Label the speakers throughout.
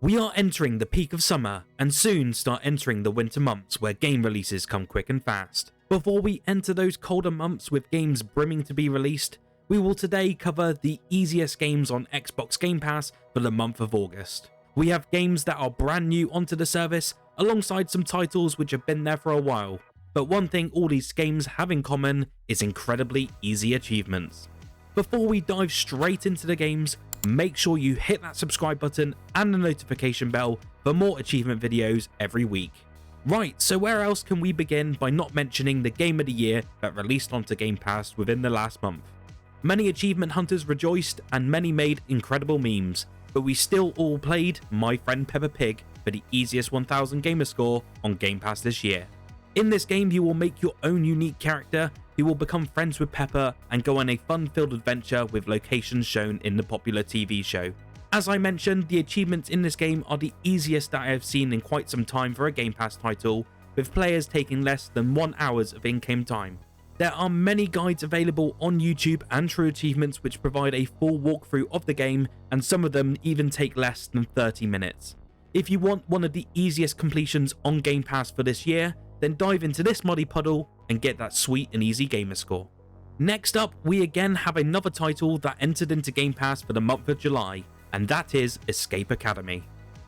Speaker 1: We are entering the peak of summer and soon start entering the winter months where game releases come quick and fast. Before we enter those colder months with games brimming to be released, we will today cover the easiest games on Xbox Game Pass for the month of August. We have games that are brand new onto the service alongside some titles which have been there for a while. But one thing all these games have in common is incredibly easy achievements. Before we dive straight into the games, make sure you hit that subscribe button and the notification bell for more achievement videos every week. Right, so where else can we begin by not mentioning the game of the year that released onto Game Pass within the last month? Many achievement hunters rejoiced and many made incredible memes, but we still all played My Friend Peppa Pig for the easiest 1000 gamer score on Game Pass this year. In this game, you will make your own unique character who will become friends with Peppa and go on a fun-filled adventure with locations shown in the popular TV show. As I mentioned, the achievements in this game are the easiest that I have seen in quite some time for a Game Pass title, with players taking less than 1 hour of in-game time. There are many guides available on YouTube and True Achievements which provide a full walkthrough of the game, and some of them even take less than 30 minutes. If you want one of the easiest completions on Game Pass for this year, then dive into this muddy puddle and get that sweet and easy gamer score. Next up, we again have another title that entered into Game Pass for the month of July, and that is Escape Academy.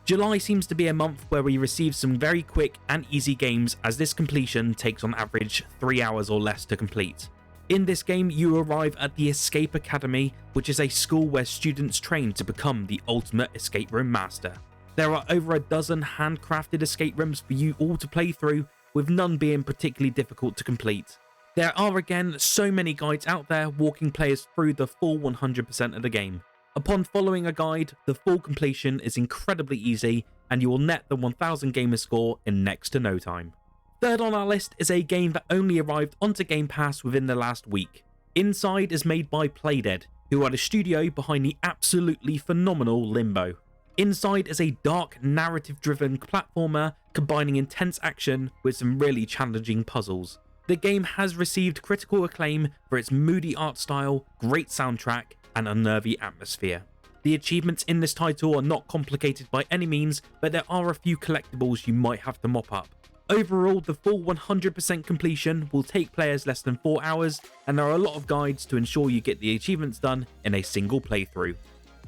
Speaker 1: July seems to be a month where we receive some very quick and easy games, as this completion takes on average 3 hours or less to complete. In this game, you arrive at the Escape Academy, which is a school where students train to become the ultimate escape room master. There are over a dozen handcrafted escape rooms for you all to play through, with none being particularly difficult to complete. There are again so many guides out there walking players through the full 100% of the game. Upon following a guide, the full completion is incredibly easy and you will net the 1000 gamer score in next to no time. Third on our list is a game that only arrived onto Game Pass within the last week. Inside is made by Playdead, who are the studio behind the absolutely phenomenal Limbo. Inside is a dark, narrative-driven platformer combining intense action with some really challenging puzzles. The game has received critical acclaim for its moody art style, great soundtrack, and unnerving atmosphere. The achievements in this title are not complicated by any means, but there are a few collectibles you might have to mop up. Overall, the full 100% completion will take players less than 4 hours, and there are a lot of guides to ensure you get the achievements done in a single playthrough.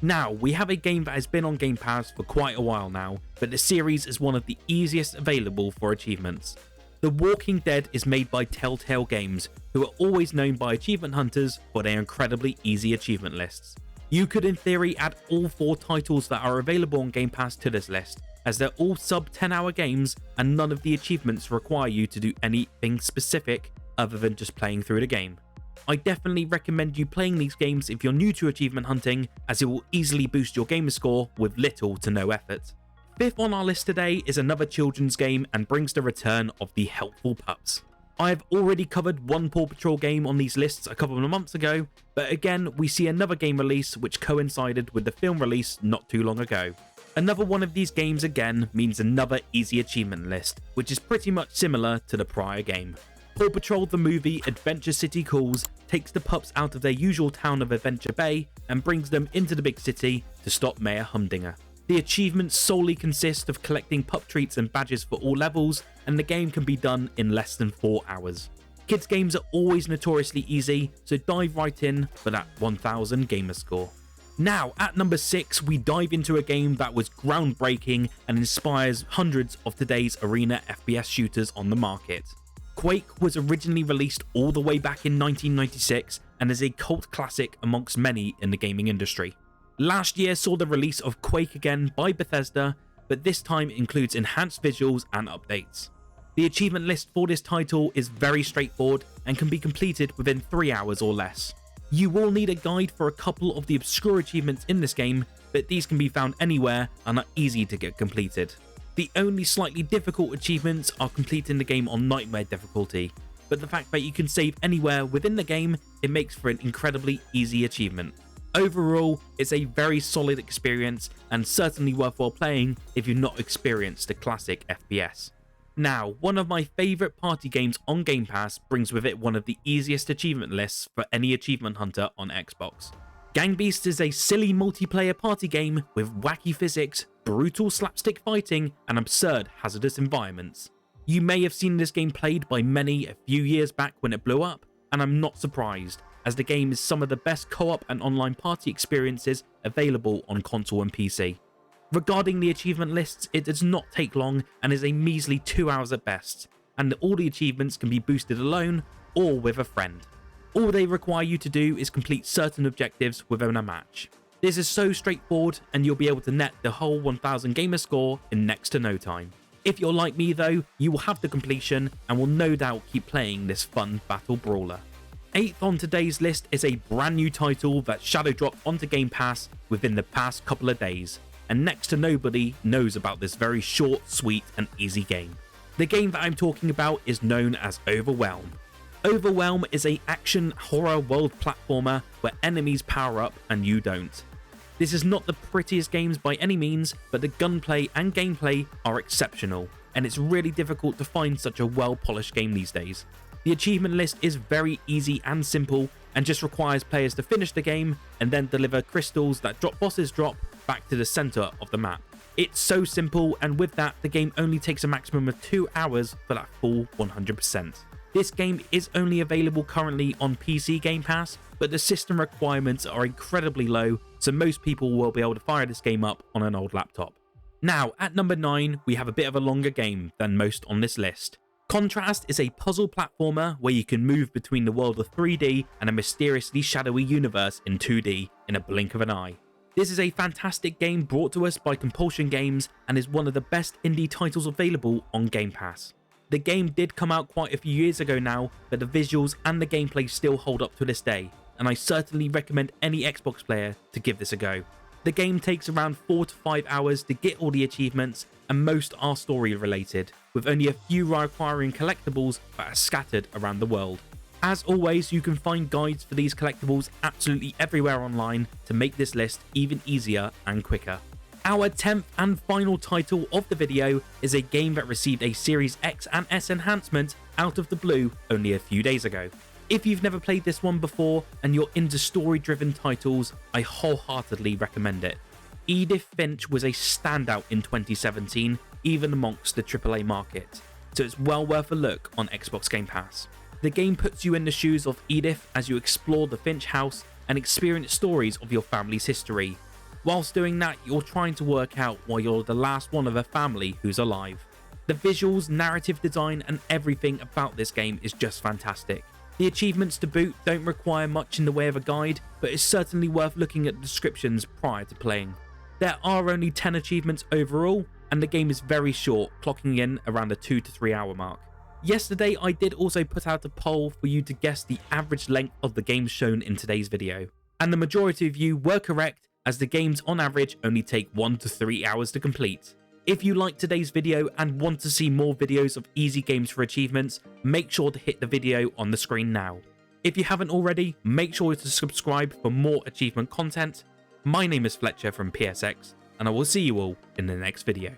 Speaker 1: Now, we have a game that has been on Game Pass for quite a while now, but the series is one of the easiest available for achievements. The Walking Dead is made by Telltale Games, who are always known by achievement hunters for their incredibly easy achievement lists. You could in theory add all 4 titles that are available on Game Pass to this list, as they're all sub 10 hour games and none of the achievements require you to do anything specific other than just playing through the game. I definitely recommend you playing these games if you're new to achievement hunting, as it will easily boost your gamer score with little to no effort. Fifth on our list today is another children's game and brings the return of the Helpful Pups. I have already covered one Paw Patrol game on these lists a couple of months ago, but again we see another game release which coincided with the film release not too long ago. Another one of these games again means another easy achievement list, which is pretty much similar to the prior game. Paw Patrol the movie Adventure City Calls takes the pups out of their usual town of Adventure Bay and brings them into the big city to stop Mayor Humdinger. The achievements solely consist of collecting pup treats and badges for all levels, and the game can be done in less than 4 hours. Kids games are always notoriously easy, so dive right in for that 1000 gamer score. Now, at number 6, we dive into a game that was groundbreaking and inspires hundreds of today's arena FPS shooters on the market. Quake was originally released all the way back in 1996 and is a cult classic amongst many in the gaming industry. Last year saw the release of Quake again by Bethesda, but this time includes enhanced visuals and updates. The achievement list for this title is very straightforward and can be completed within 3 hours or less. You will need a guide for a couple of the obscure achievements in this game, but these can be found anywhere and are easy to get completed. The only slightly difficult achievements are completing the game on Nightmare difficulty, but the fact that you can save anywhere within the game, it makes for an incredibly easy achievement. Overall, it's a very solid experience and certainly worthwhile playing if you've not experienced the classic FPS. Now, one of my favourite party games on Game Pass brings with it one of the easiest achievement lists for any achievement hunter on Xbox. Gang Beasts is a silly multiplayer party game with wacky physics, brutal slapstick fighting, and absurd hazardous environments. You may have seen this game played by many a few years back when it blew up, and I'm not surprised, as the game is some of the best co-op and online party experiences available on console and PC. Regarding the achievement lists, it does not take long and is a measly 2 hours at best, and all the achievements can be boosted alone or with a friend. All they require you to do is complete certain objectives within a match. This is so straightforward, and you'll be able to net the whole 1000 gamer score in next to no time. If you're like me though, you will have the completion and will no doubt keep playing this fun battle brawler. 8th on today's list is a brand new title that shadow dropped onto Game Pass within the past couple of days, and next to nobody knows about this very short, sweet and easy game. The game that I'm talking about is known as Overwhelm. Overwhelm is an action horror world platformer where enemies power up and you don't. This is not the prettiest games by any means, but the gunplay and gameplay are exceptional, and it's really difficult to find such a well-polished game these days. The achievement list is very easy and simple, and just requires players to finish the game and then deliver crystals that bosses drop back to the center of the map. It's so simple, and with that, the game only takes a maximum of 2 hours for that full 100%. This game is only available currently on PC Game Pass, but the system requirements are incredibly low, so most people will be able to fire this game up on an old laptop. Now, at number 9, we have a bit of a longer game than most on this list. Contrast is a puzzle platformer where you can move between the world of 3D and a mysteriously shadowy universe in 2D in a blink of an eye. This is a fantastic game brought to us by Compulsion Games and is one of the best indie titles available on Game Pass. The game did come out quite a few years ago now, but the visuals and the gameplay still hold up to this day, and I certainly recommend any Xbox player to give this a go. The game takes around 4 to 5 hours to get all the achievements, and most are story related, with only a few requiring collectibles that are scattered around the world. As always, you can find guides for these collectibles absolutely everywhere online to make this list even easier and quicker. Our 10th and final title of the video is a game that received a Series X and S enhancement out of the blue only a few days ago. If you've never played this one before and you're into story-driven titles, I wholeheartedly recommend it. Edith Finch was a standout in 2017, even amongst the AAA market, so it's well worth a look on Xbox Game Pass. The game puts you in the shoes of Edith as you explore the Finch house and experience stories of your family's history. Whilst doing that, you're trying to work out why you're the last one of a family who's alive. The visuals, narrative design and everything about this game is just fantastic. The achievements to boot don't require much in the way of a guide, but it's certainly worth looking at the descriptions prior to playing. There are only 10 achievements overall, and the game is very short, clocking in around the 2 to 3 hour mark. Yesterday I did also put out a poll for you to guess the average length of the games shown in today's video, and the majority of you were correct, as the games on average only take 1 to 3 hours to complete. If you liked today's video and want to see more videos of easy games for achievements, make sure to hit the video on the screen now. If you haven't already, make sure to subscribe for more achievement content. My name is Fletcher from PSX, and I will see you all in the next video.